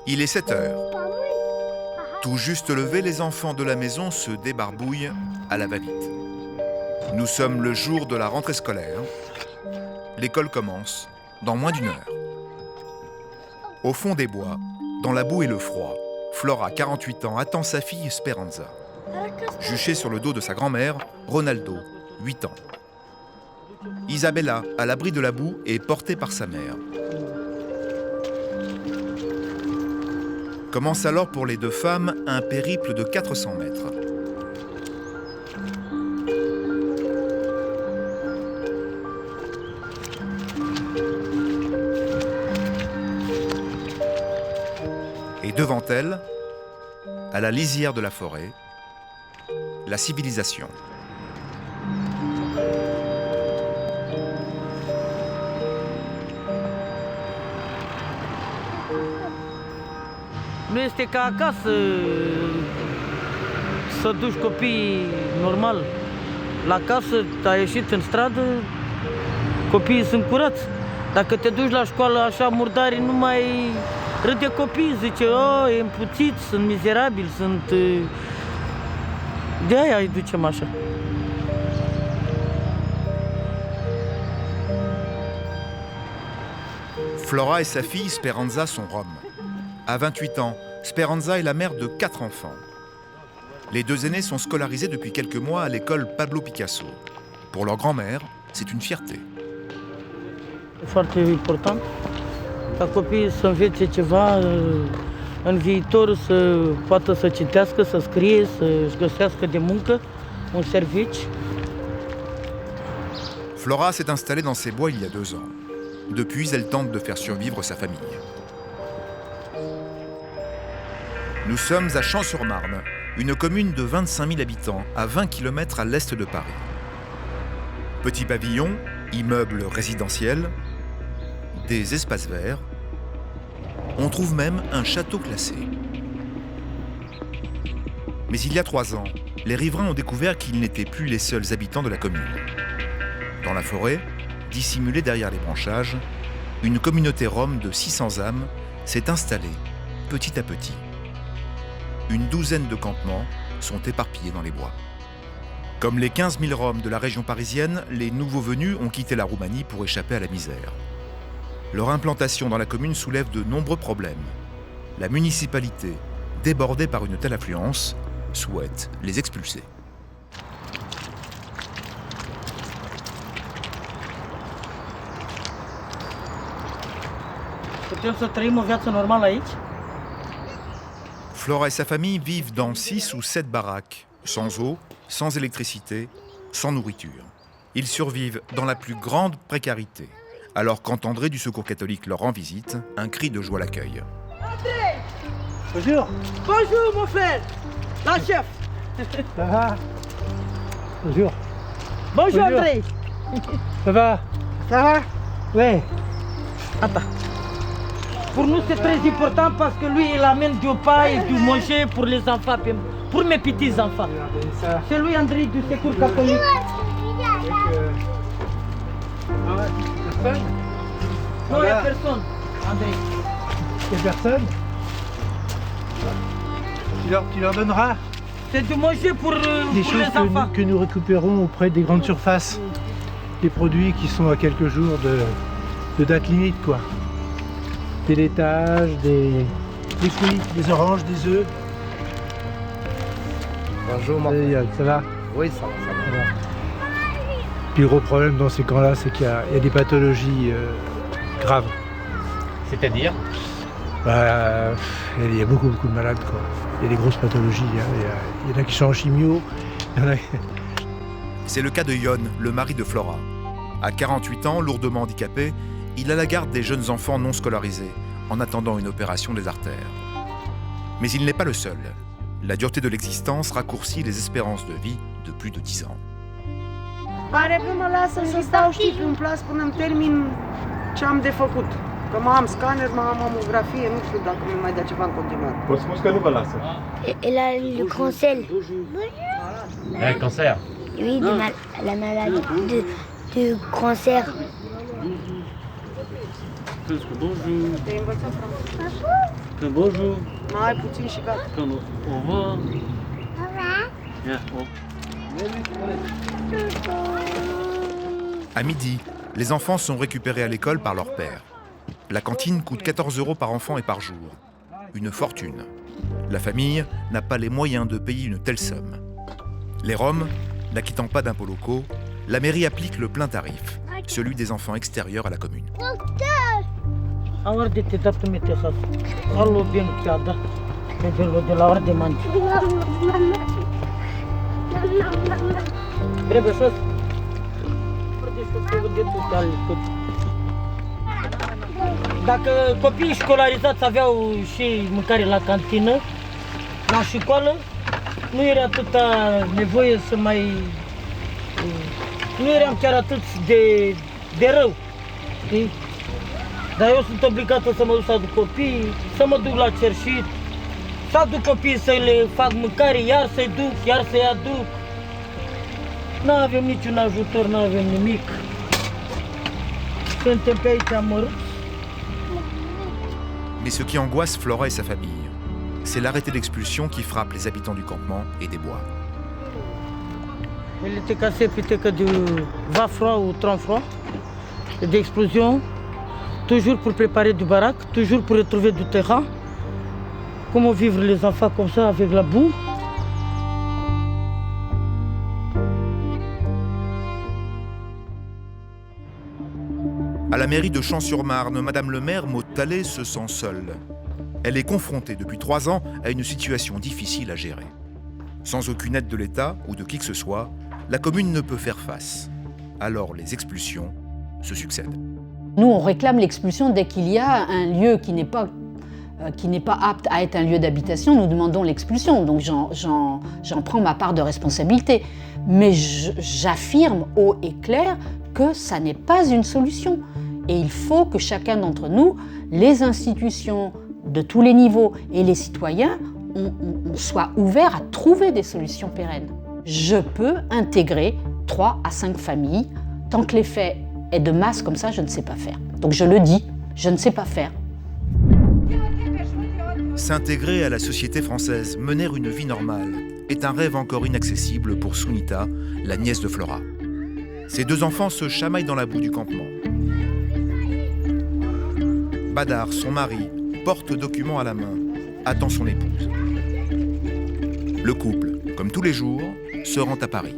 Il est 7 heures. Tout juste levés, les enfants de la maison se débarbouillent à la va-vite. Nous sommes le jour de la rentrée scolaire. L'école commence dans moins d'1 heure. Au fond des bois, dans la boue et le froid, Flora, 48 ans, attend sa fille Speranza. Juchée sur le dos de sa grand-mère, Ronaldo, 8 ans. Isabella, à l'abri de la boue, est portée par sa mère. Commence alors pour les deux femmes un périple de 400 mètres. Et devant elles, à la lisière de la forêt, la civilisation. Nu este ca acasă să duci copiii normal. La casă ai ieșit în stradă, copiii sunt curați. Dacă te duci la școală așa murdari, nu mai râde copiii, zice, e împuțiți, sunt mizerabili, sunt... De aia îi ducem așa. Flora et sa fille Speranza sont roms. À 28 ans, Speranza est la mère de 4 enfants. Les deux aînés sont scolarisés depuis quelques mois à l'école Pablo Picasso. Pour leur grand-mère, c'est une fierté. E foarte important ca copiii să învețe ceva în viitor, să poată să citească, să scrie, să-și găsească de muncă, un serviciu. Flora s'est installée dans ces bois il y a 2 ans. Depuis, elle tente de faire survivre sa famille. Nous sommes à Champs-sur-Marne, une commune de 25 000 habitants, à 20 km à l'est de Paris. Petits pavillons, immeubles résidentiels, des espaces verts. On trouve même un château classé. Mais il y a 3 ans, les riverains ont découvert qu'ils n'étaient plus les seuls habitants de la commune. Dans la forêt, dissimulée derrière les branchages, une communauté rome de 600 âmes s'est installée petit à petit. Une douzaine de campements sont éparpillés dans les bois. Comme les 15 000 Roms de la région parisienne, les nouveaux venus ont quitté la Roumanie pour échapper à la misère. Leur implantation dans la commune soulève de nombreux problèmes. La municipalité, débordée par une telle affluence, souhaite les expulser. Putem să trăim o viață normală aici? Flora et sa famille vivent dans 6 ou 7 baraques, sans eau, sans électricité, sans nourriture. Ils survivent dans la plus grande précarité. Alors quand André du Secours catholique leur rend visite, un cri de joie l'accueille. André! Bonjour. Bonjour mon frère! La chef! Ça va? Bonjour. Bonjour Bonjour. André! Ça va? Ça va? Ouais. Attends. Pour nous c'est très important parce que lui il amène du pain et du manger pour les enfants, pour mes petits enfants. Ça. C'est lui André du Secours catholique. Personne? Non, il n'y a personne, André. Il n'y a personne? Tu leur donneras C'est du manger pour des pour choses les enfants. que nous récupérons auprès des grandes surfaces. Des produits qui sont à quelques jours de date limite, quoi. Des laitages, des fruits, des oranges, des œufs. Bonjour, mon Et, frère. ça va? Oui, ça va, ça va. Voilà. Puis le gros problème dans ces camps-là, c'est qu'il y a des pathologies graves. C'est-à-dire? Il y a beaucoup de malades, quoi. Il y a des grosses pathologies. Il y en a qui sont en chimio. Il y en a... C'est le cas de Yon, le mari de Flora. À 48 ans, lourdement handicapé, il a la garde des jeunes enfants non scolarisés, en attendant une opération des artères. Mais il n'est pas le seul. La dureté de l'existence raccourcit les espérances de vie de plus de 10 ans. Pare că mă lasă să stau, știi, în plas până îmi termin ce am de făcut. Că mai am scanner, mai am mamografie, nu știu dacă mi mai dea ceva în continuare. Vă spus că nu vă lasă. Elle a le cancer. Un cancer. Oui, la maladie de cancer. Când spui bonjour, Te-ai învățat franceză? când bonjour, Mai puțin și gata. când au revoir. Ia, o. À midi, les enfants sont récupérés à l'école par leur père. La cantine coûte 14 € par enfant et par jour. Une fortune. La famille n'a pas les moyens de payer une telle somme. Les Roms, n'acquittant pas d'impôts locaux, la mairie applique le plein tarif, celui des enfants extérieurs à la commune. Am arde-te, tată, mete să alo bien chiada. Pe velo de la arde manti. Trebuie să Dacă copiii școlarizați aveau și mâncare la cantină, la școală, nu era atâta nevoie să mai... Nu eram chiar atât de rău, știi? Dar eu sunt obligată să mă duc să aduc copiii, să mă duc la cerșit, să aduc copiii să le fac mâncare, iar să-i duc, iar să-i aduc. Nu avem niciun ajutor, nu avem nimic. Suntem pe aici amărâți. Mais ce qui angoisse Flora et sa famille, c'est l'arrêté d'expulsion qui frappe les habitants du campement et des bois. Il était cassé plutôt que du 20 francs ou 30 francs d'explosion, toujours pour préparer du baraque, toujours pour retrouver du terrain. Comment vivre les enfants comme ça avec la boue? À la mairie de Champs-sur-Marne, Madame le maire, Maud Talley, se sent seule. Elle est confrontée depuis 3 ans à une situation difficile à gérer. Sans aucune aide de l'État ou de qui que ce soit, la commune ne peut faire face. Alors les expulsions se succèdent. Nous, on réclame l'expulsion dès qu'il y a un lieu qui n'est pas apte à être un lieu d'habitation. Nous demandons l'expulsion, donc j'en prends ma part de responsabilité. Mais j'affirme haut et clair que ça n'est pas une solution. Et il faut que chacun d'entre nous, les institutions de tous les niveaux et les citoyens, on soit ouverts à trouver des solutions pérennes. Je peux intégrer 3 à 5 familles. Tant que l'effet est de masse comme ça, je ne sais pas faire. Donc je le dis, je ne sais pas faire. S'intégrer à la société française, mener une vie normale, est un rêve encore inaccessible pour Sunita, la nièce de Flora. Ses 2 enfants se chamaillent dans la boue du campement. Badar, son mari, porte-document à la main, attend son épouse. Le couple, comme tous les jours, se rend à Paris.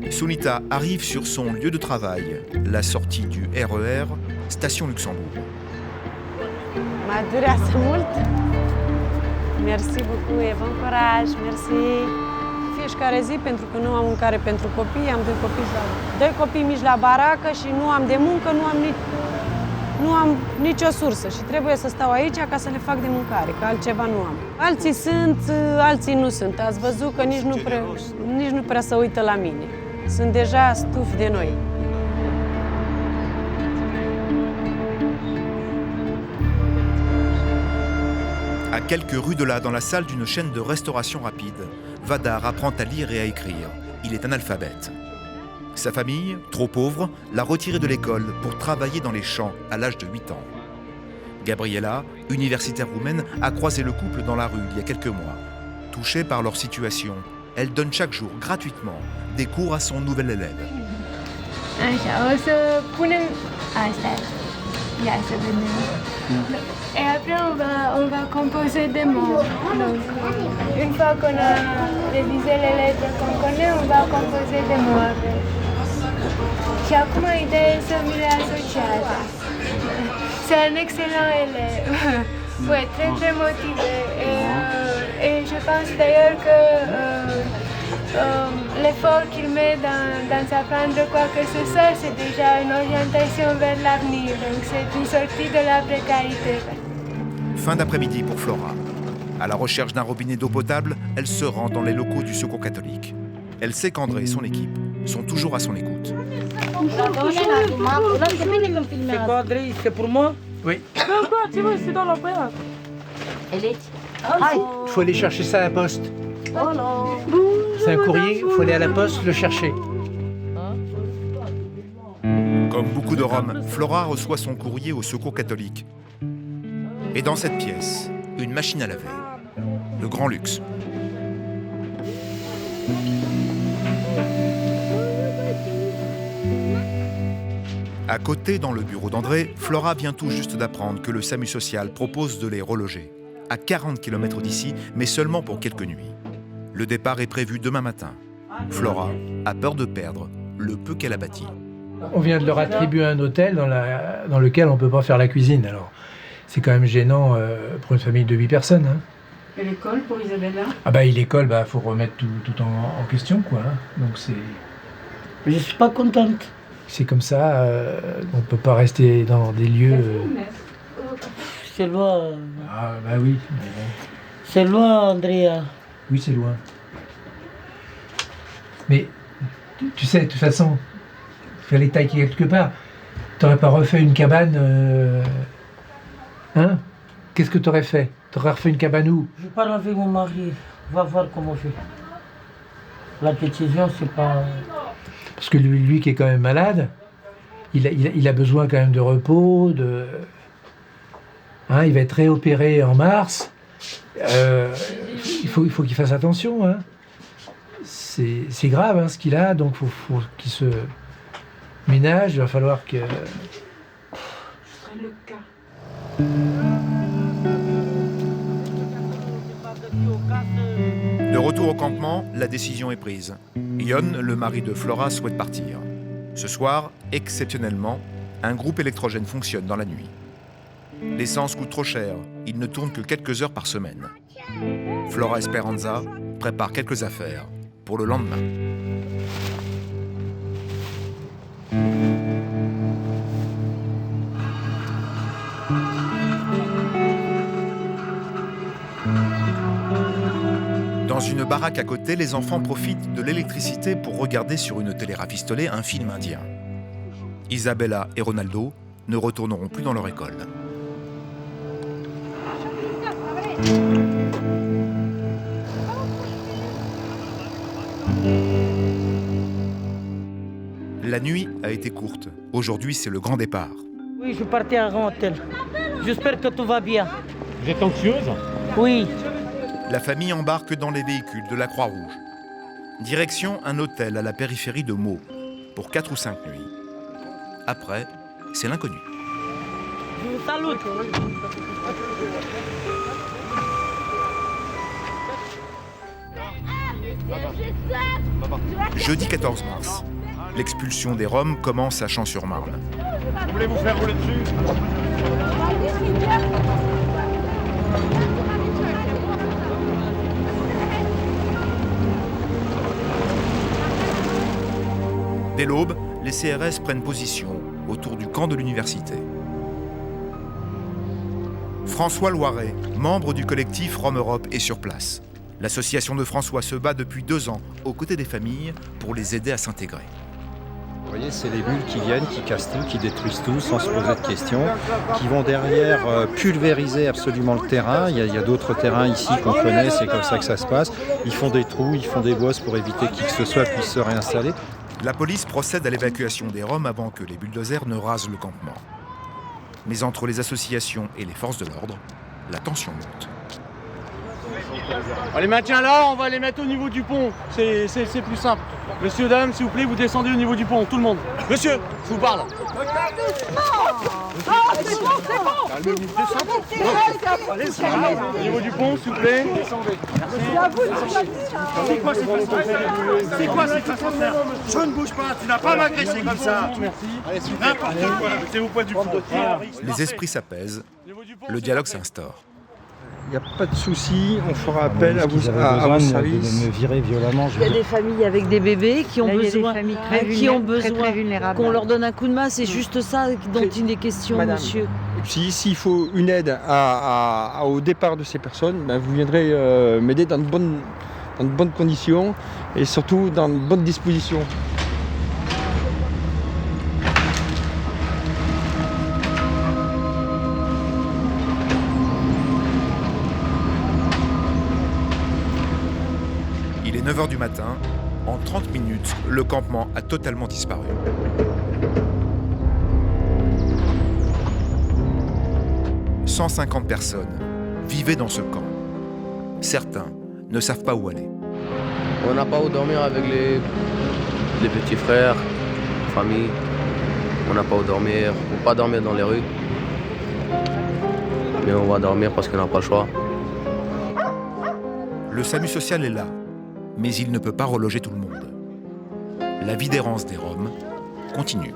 Sunita arrive sur son lieu de travail, la sortie du RER, station Luxembourg. Mai durează mult? Merci beaucoup et bon courage, merci. Fiecare zi, pentru că nu am mâncare pentru copii, am 2 copii mici la baracă și nu am de muncă, nu am nicio sursă și trebuie să stau aici ca să le fac de mâncare, că altceva nu am. Alții sunt, alții nu sunt. Ați văzut că nici nu prea se uită la mine. Sunt deja stufi de noi. À quelques rues de là, dans la salle d'une chaîne de restauration rapide, Vadar apprend à lire et à écrire. Il est analphabète. Sa famille, trop pauvre, l'a retiré de l'école pour travailler dans les champs à l'âge de 8 ans. Gabriela, universitaire roumaine, a croisé le couple dans la rue il y a quelques mois. Touchée par leur situation, elle donne chaque jour, gratuitement, des cours à son nouvel élève. Așa, o să punem asta. Ia să vedem. Et après, on va composer des mots. Donc, une fois qu'on a révisé les lettres qu'on connaît, on va composer des mots avec. Și acum ideea e să mi le asociază. C'est un excellent élève. Ouais, très très motivé. Et je pense d'ailleurs que l'effort qu'il met dans apprendre quoi que ce soit, c'est déjà une orientation vers l'avenir. Donc c'est une sortie de la précarité. Fin d'après-midi pour Flora. À la recherche d'un robinet d'eau potable, elle se rend dans les locaux du Secours catholique. Elle sait qu'André et son équipe sont toujours à son écoute. C'est quoi, André? C'est pour moi? Oui. Pourquoi tu veux? C'est dans la boîte. Il faut aller chercher ça à la poste. C'est un courrier, il faut aller à la poste le chercher. Comme beaucoup de Roms, Flora reçoit son courrier au Secours catholique. Et dans cette pièce, une machine à laver. Le grand luxe. À côté, dans le bureau d'André, Flora vient tout juste d'apprendre que le SAMU social propose de les reloger. À 40 km d'ici, mais seulement pour quelques nuits. Le départ est prévu demain matin. Flora a peur de perdre le peu qu'elle a bâti. On vient de leur attribuer un hôtel dans lequel on ne peut pas faire la cuisine. Alors, c'est quand même gênant pour une famille de 8 personnes. Hein. Et l'école pour Isabella? Ah bah, l'école, faut remettre tout en question, quoi. Hein. Donc Je suis pas contente. c'est comme ça. On ne peut pas rester dans des lieux... C'est loin. Ah bah oui. Mais bon. C'est loin, Andrea. Oui, c'est loin. Mais tu sais, de toute façon, il fallait tailler quelque part. T'aurais pas refait une cabane Hein? Qu'est-ce que t'aurais fait? T'aurais refait une cabane où? Je parle avec mon mari. On va voir comment on fait. La décision, c'est pas... Parce que lui qui est quand même malade, il a besoin quand même de repos, Hein, il va être réopéré en mars. Il faut qu'il fasse attention. Hein. C'est grave hein, ce qu'il a, donc il faut qu'il se ménage. Il va falloir que... Ce serait le cas. De retour au campement, la décision est prise. Ion, le mari de Flora, souhaite partir. Ce soir, exceptionnellement, un groupe électrogène fonctionne dans la nuit. L'essence coûte trop cher, il ne tourne que quelques heures par semaine. Flora Esperanza prépare quelques affaires pour le lendemain. Dans une baraque à côté, les enfants profitent de l'électricité pour regarder sur une télé rafistolée un film indien. Isabella et Ronaldo ne retourneront plus dans leur école. La nuit a été courte. Aujourd'hui, c'est le grand départ. Oui, je partais à un hôtel. J'espère que tout va bien. Vous êtes anxieuse? Oui. La famille embarque dans les véhicules de la Croix-Rouge. Direction un hôtel à la périphérie de Meaux, pour 4 ou 5 nuits. Après, c'est l'inconnu. Je vous salue. Jeudi 14 mars, l'expulsion des Roms commence à Champs-sur-Marne. Vous voulez vous faire rouler dessus? Dès l'aube, les CRS prennent position autour du camp de l'université. François Loiret, membre du collectif Rome Europe, est sur place. L'association de François se bat depuis 2 ans aux côtés des familles pour les aider à s'intégrer. Vous voyez, c'est les bulles qui viennent, qui cassent tout, qui détruisent tout sans se poser de questions, qui vont derrière pulvériser absolument le terrain. Il y a d'autres terrains ici qu'on connaît, c'est comme ça que ça se passe. Ils font des trous, ils font des bosses pour éviter qui que ce soit puisse se réinstaller. La police procède à l'évacuation des Roms avant que les bulldozers ne rasent le campement. Mais entre les associations et les forces de l'ordre, la tension monte. On les maintient là, on va les mettre au niveau du pont. C'est plus simple. Monsieur, dame, s'il vous plaît, vous descendez au niveau du pont, tout le monde. Monsieur, je vous parle. C'est bon. Calmez-vous, descendez. Allez, au niveau du pont, s'il vous plaît. Descendez. C'est quoi cette façon de faire? Je ne bouge pas, tu n'as pas à m'agresser comme ça. Merci. N'importe quoi, c'est au point du pont. Les esprits s'apaisent, le dialogue s'instaure. Il n'y a pas de souci, on fera appel à vos services. De me virer violemment. Il y a des familles avec des bébés qui ont besoin, qu'on leur donne un coup de main. C'est juste ça dont il est question, Madame, monsieur. S'il faut une aide au départ de ces personnes, vous viendrez m'aider dans de bonnes conditions et surtout dans de bonnes dispositions. Il est 9h du matin. En 30 minutes, le campement a totalement disparu. 250 personnes vivaient dans ce camp. Certains ne savent pas où aller. On n'a pas où dormir avec les petits frères, la famille. On n'a pas où dormir. On ne peut pas dormir dans les rues. Mais on va dormir parce qu'on n'a pas le choix. Le SAMU social est là, mais il ne peut pas reloger tout le monde. La vie d'errance des Roms continue.